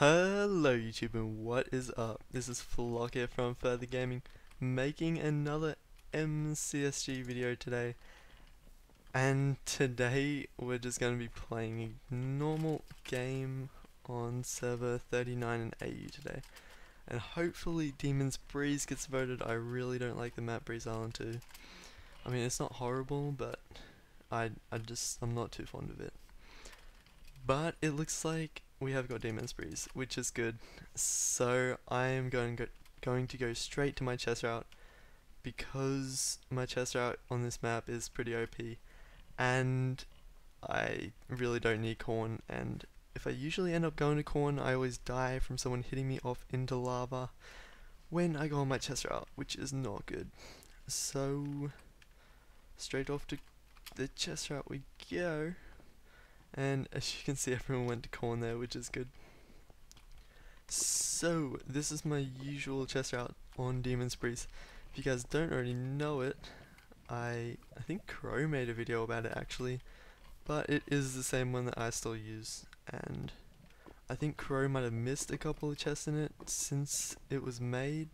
Hello YouTube and what is up? This is Flok here from Further Gaming, making another MCSG video today. And today we're just going to be playing a normal game on server 39 and 80 today. And hopefully Demon's Breeze gets voted. I really don't like the map Breeze Island 2. I mean, it's not horrible, but I'm not too fond of it. But it looks like we have got Demon's Breeze, which is good. So I am going to go straight to my chest route because my chest route on this map is pretty OP, and I really don't need corn. And if I usually end up going to corn, I always die from someone hitting me off into lava when I go on my chest route, which is not good. So straight off to the chest route we go. And as you can see, everyone went to corn there, which is good. So this is my usual chest route on Demon's Breeze. If you guys don't already know it, I think Crow made a video about it actually, but it is the same one that I still use, and I think Crow might have missed a couple of chests in it since it was made.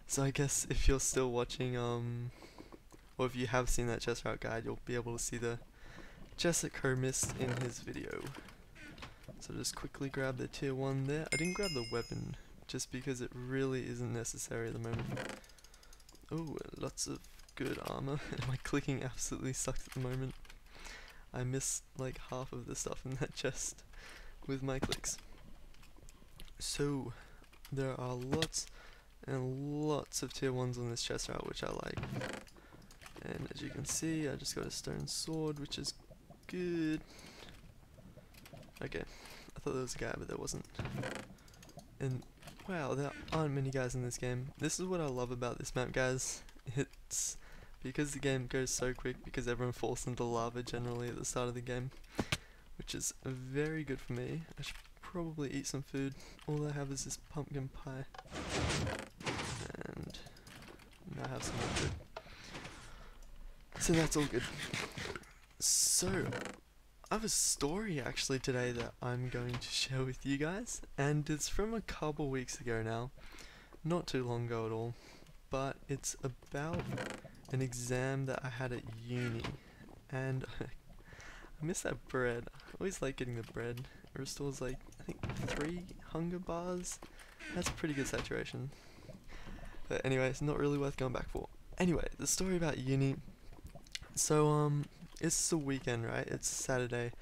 So I guess if you're still watching, or if you have seen that chest route guide, you'll be able to see the chests that Crow missed in his video. So just quickly grab the tier 1 there. I didn't grab the weapon just because it really isn't necessary at the moment. Oh, lots of good armor. My clicking absolutely sucks at the moment. I missed like half of the stuff in that chest with my clicks. So there are lots and lots of tier 1s on this chest route, which I like. And as you can see, I just got a stone sword, which is good. Okay, I thought there was a guy, but there wasn't. And wow, there aren't many guys in this game. This is what I love about this map, guys. It's because the game goes so quick, because everyone falls into lava generally at the start of the game, which is very good for me. I should probably eat some food. All I have is this pumpkin pie, and I have some more food. So that's all good. So I have a story actually today that I'm going to share with you guys, and it's from a couple weeks ago now, not too long ago at all, but it's about an exam that I had at uni, and I miss that bread. I always like getting the bread. It restores like, I think 3 hunger bars. That's pretty good saturation. But anyway, it's not really worth going back for. Anyway, the story about uni. So it's the weekend, right? It's Saturday,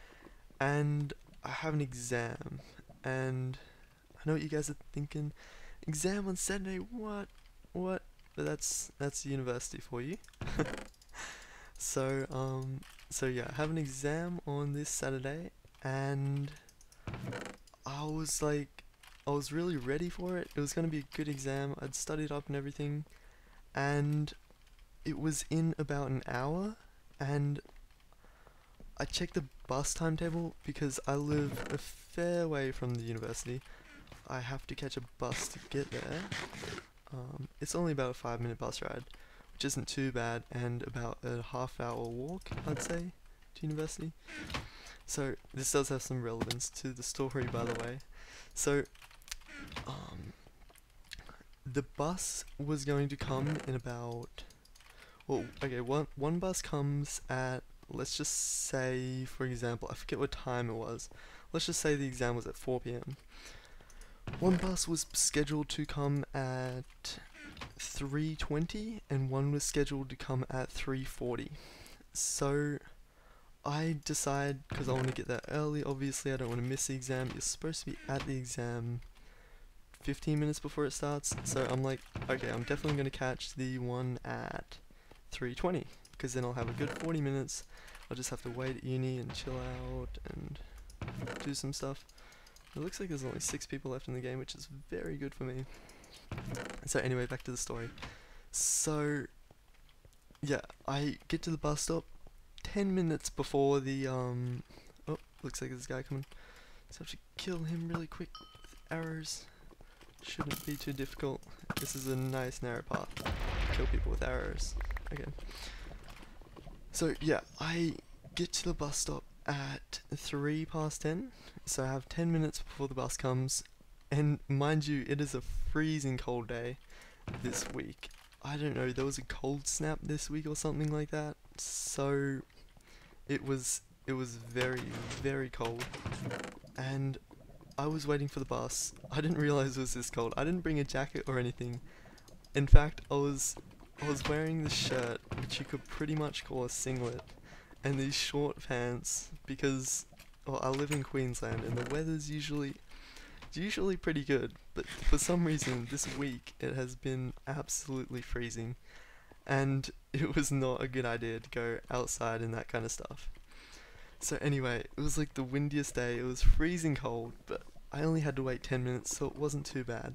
and I have an exam, and I know what you guys are thinking. Exam on Saturday? What? But that's university for you. So yeah, I have an exam on this Saturday, and I was really ready for it. It was gonna be a good exam. I'd studied up and everything, and it was in about an hour, and I checked the bus timetable because I live a fair way from the university. I have to catch a bus to get there. It's only about a 5-minute bus ride, which isn't too bad, and about a half-hour walk, I'd say, to university. So this does have some relevance to the story, by the way. So the bus was going to come in about, well, okay, one bus comes at, let's just say, for example, I forget what time it was. Let's just say the exam was at 4 PM. One bus was scheduled to come at 3:20, and one was scheduled to come at 3:40. So I decide, because I want to get there early, obviously I don't want to miss the exam. You're supposed to be at the exam 15 minutes before it starts, so I'm like, okay, I'm definitely going to catch the one at 3:20, because then I'll have a good 40 minutes. I'll just have to wait at uni and chill out and do some stuff. It looks like there's only 6 people left in the game, which is very good for me. So anyway, back to the story. So yeah, I get to the bus stop 10 minutes before the oh, looks like there's a guy coming. So I have to kill him really quick with arrows. Shouldn't be too difficult. This is a nice narrow path. Kill people with arrows. Okay. So yeah, I get to the bus stop at 10:03, so I have 10 minutes before the bus comes. And mind you, it is a freezing cold day this week. I don't know, there was a cold snap this week or something like that. So it was very, very cold. And I was waiting for the bus. I didn't realize it was this cold. I didn't bring a jacket or anything. In fact, I was wearing this shirt, which you could pretty much call a singlet, and these short pants because, well, I live in Queensland and the weather's usually pretty good, but for some reason this week it has been absolutely freezing, and it was not a good idea to go outside and that kind of stuff. So anyway, it was like the windiest day, it was freezing cold, but I only had to wait 10 minutes, so it wasn't too bad.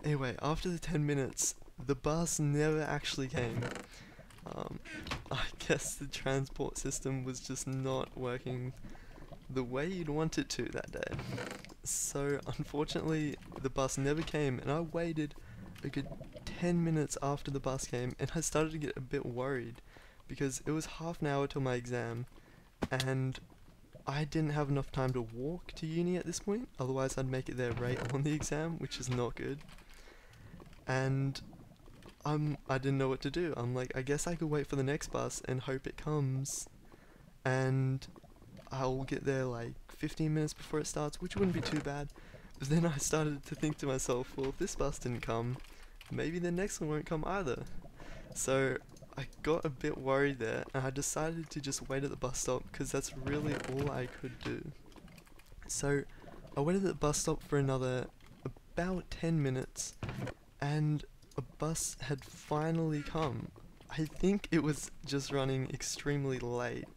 Anyway, after the 10 minutes, the bus never actually came. Um, I guess the transport system was just not working the way you'd want it to that day. So unfortunately, the bus never came, and I waited a good 10 minutes after the bus came, and I started to get a bit worried because it was half an hour till my exam, and I didn't have enough time to walk to uni at this point, otherwise I'd make it there right on the exam, which is not good. And I didn't know what to do. I'm like, I guess I could wait for the next bus and hope it comes, and I'll get there like 15 minutes before it starts, which wouldn't be too bad. But then I started to think to myself, well, if this bus didn't come, maybe the next one won't come either. So I got a bit worried there, and I decided to just wait at the bus stop because that's really all I could do. So I waited at the bus stop for another about 10 minutes, and a bus had finally come. I think it was just running extremely late,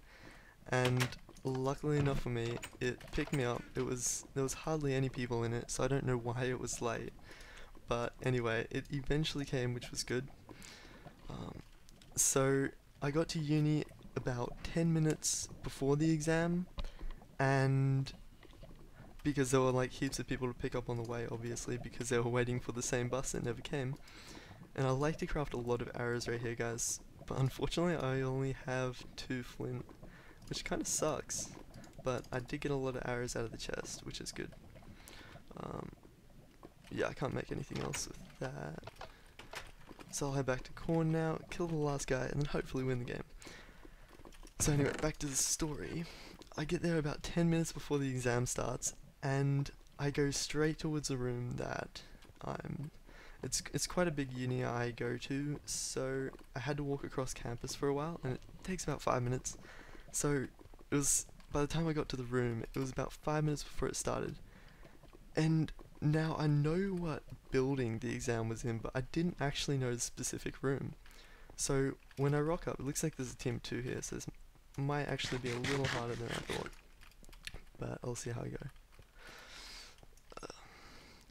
and luckily enough for me, it picked me up. There was hardly any people in it, so I don't know why it was late. But anyway, it eventually came, which was good. So I got to uni about 10 minutes before the exam, and because there were like heaps of people to pick up on the way, obviously, because they were waiting for the same bus that never came. And I like to craft a lot of arrows right here, guys, but unfortunately I only have 2 flint, which kind of sucks, but I did get a lot of arrows out of the chest, which is good. Yeah, I can't make anything else with that. So I'll head back to corn now, kill the last guy, and then hopefully win the game. So anyway, back to the story. I get there about 10 minutes before the exam starts, and I go straight towards the room that it's quite a big uni I go to, so I had to walk across campus for a while, and it takes about 5 minutes. So it was, by the time I got to the room, it was about 5 minutes before it started. And now I know what building the exam was in, but I didn't actually know the specific room. So when I rock up, it looks like there's a team 2 here, so this might actually be a little harder than I thought. But I'll see how I go.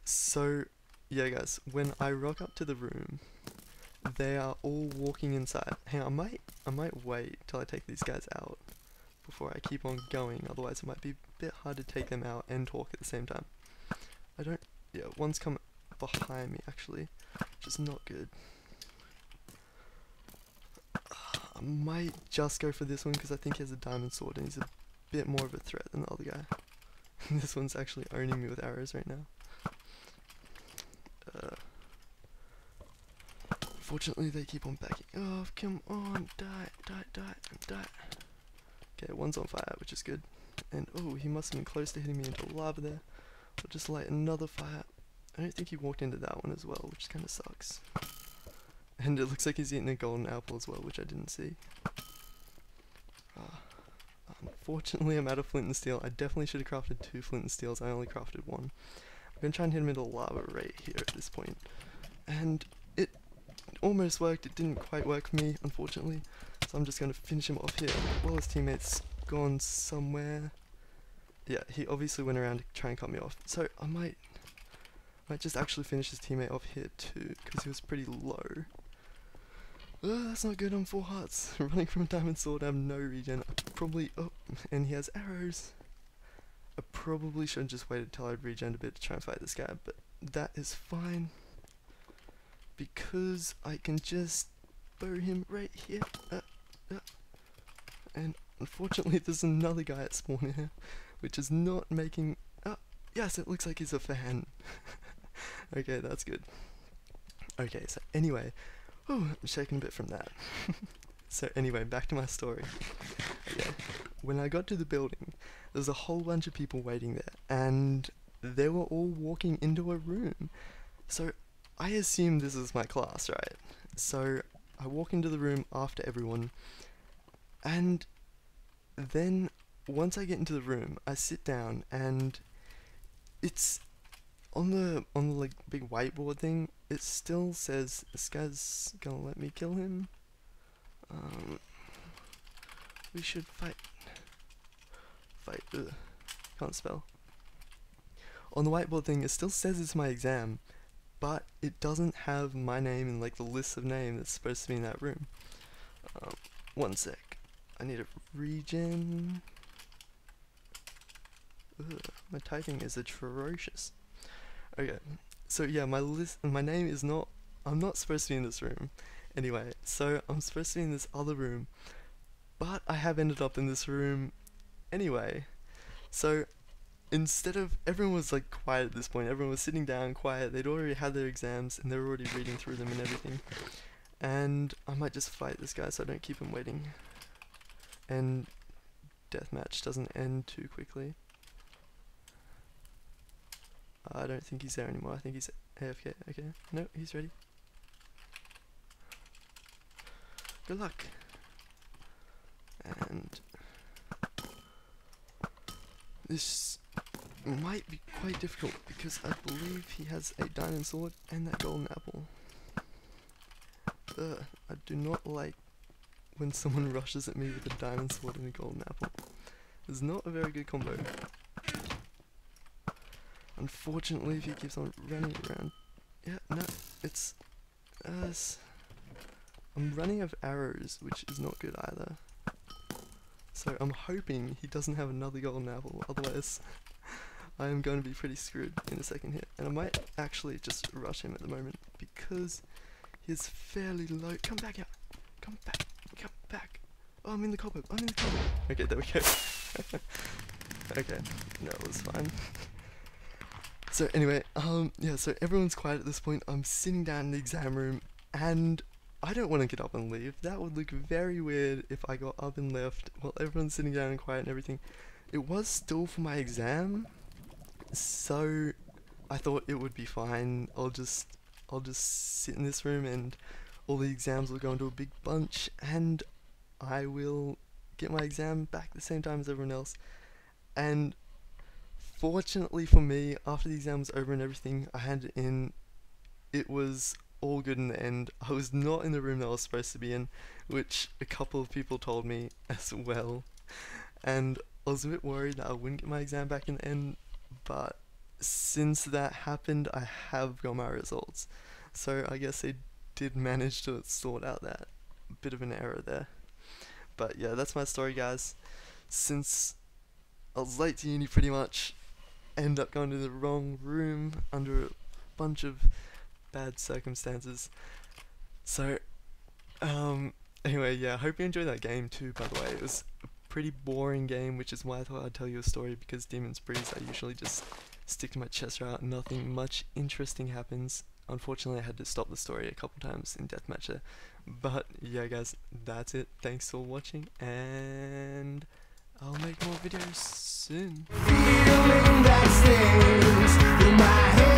So yeah, guys, when I rock up to the room, they are all walking inside. Hang on, I might wait till I take these guys out before I keep on going, otherwise it might be a bit hard to take them out and talk at the same time. Yeah, one's come behind me actually, which is not good. I might just go for this one because I think he has a diamond sword and he's a bit more of a threat than the other guy. This one's actually owning me with arrows right now. Fortunately they keep on backing off. Come on, die. Okay, one's on fire, which is good. And oh, he must have been close to hitting me into lava there. I'll just light another fire. I don't think he walked into that one as well, which kind of sucks. And it looks like he's eating a golden apple as well, which I didn't see. Unfortunately, I'm out of flint and steel. I definitely should have crafted 2 flint and steels. I only crafted 1. I'm going to try and hit him into lava right here at this point. And it almost worked. It didn't quite work for me, unfortunately. So I'm just going to finish him off here. While his teammate's gone somewhere. Yeah, he obviously went around to try and cut me off. So I might just actually finish his teammate off here too, because he was pretty low. That's not good on 4 hearts. Running from a diamond sword, I have no regen. Oh, and he has arrows. I probably should have just waited till I'd regen a bit to try and fight this guy, but that is fine. Because I can just bow him right here. And unfortunately there's another guy at spawn here, which is not making... yes, it looks like he's a fan. Okay, that's good. Okay, so anyway, I'm shaking a bit from that. So anyway, back to my story. Okay, when I got to the building, there was a whole bunch of people waiting there, and they were all walking into a room. So I assume this is my class, right? So I walk into the room after everyone, and then once I get into the room, I sit down, and it's on the like big whiteboard thing. It still says this guy's gonna let me kill him. We should fight. Ugh, can't spell. On the whiteboard thing, it still says it's my exam, but it doesn't have my name in like the list of names that's supposed to be in that room. One sec. I need a regen. Ugh, my typing is atrocious. Okay, so yeah, my name is not. I'm not supposed to be in this room. Anyway, so I'm supposed to be in this other room, but I have ended up in this room anyway. So instead of, everyone was like quiet at this point, everyone was sitting down quiet, they'd already had their exams and they were already reading through them and everything. And I might just fight this guy so I don't keep him waiting. And deathmatch doesn't end too quickly. I don't think he's there anymore, I think he's AFK. Okay, no, he's ready. Good luck. And this might be quite difficult because I believe he has a diamond sword and that golden apple. I do not like when someone rushes at me with a diamond sword and a golden apple. It's not a very good combo. Unfortunately, if he keeps on running around... Yeah, no, it's... I'm running out of arrows, which is not good either. So I'm hoping he doesn't have another golden apple, otherwise I am going to be pretty screwed in a second here. And I might actually just rush him at the moment, because he's fairly low. Come back out! Come back! Come back! Oh, I'm in the cobweb! I'm in the cobweb! Okay, there we go. Okay, no, it was fine. So anyway, yeah, so everyone's quiet at this point. I'm sitting down in the exam room, and I don't want to get up and leave. That would look very weird if I got up and left while everyone's sitting down and quiet and everything. It was still for my exam, so I thought it would be fine. I'll just sit in this room and all the exams will go into a big bunch and I will get my exam back at the same time as everyone else. And fortunately for me, after the exam was over and everything, I handed it in. It was all good in the end. I was not in the room that I was supposed to be in, which a couple of people told me as well. And I was a bit worried that I wouldn't get my exam back in the end, but since that happened, I have got my results. So I guess they did manage to sort out that bit of an error there. But yeah, that's my story, guys. Since I was late to uni pretty much, ended up going to the wrong room under a bunch of bad circumstances. So, anyway, yeah, I hope you enjoyed that game too, by the way. It was a pretty boring game, which is why I thought I'd tell you a story, because Demon's Breeze, I usually just stick to my chest route, nothing much interesting happens. Unfortunately, I had to stop the story a couple times in deathmatch there. But, yeah guys, that's it. Thanks for watching, and I'll make more videos soon. Feeling that stings in my head.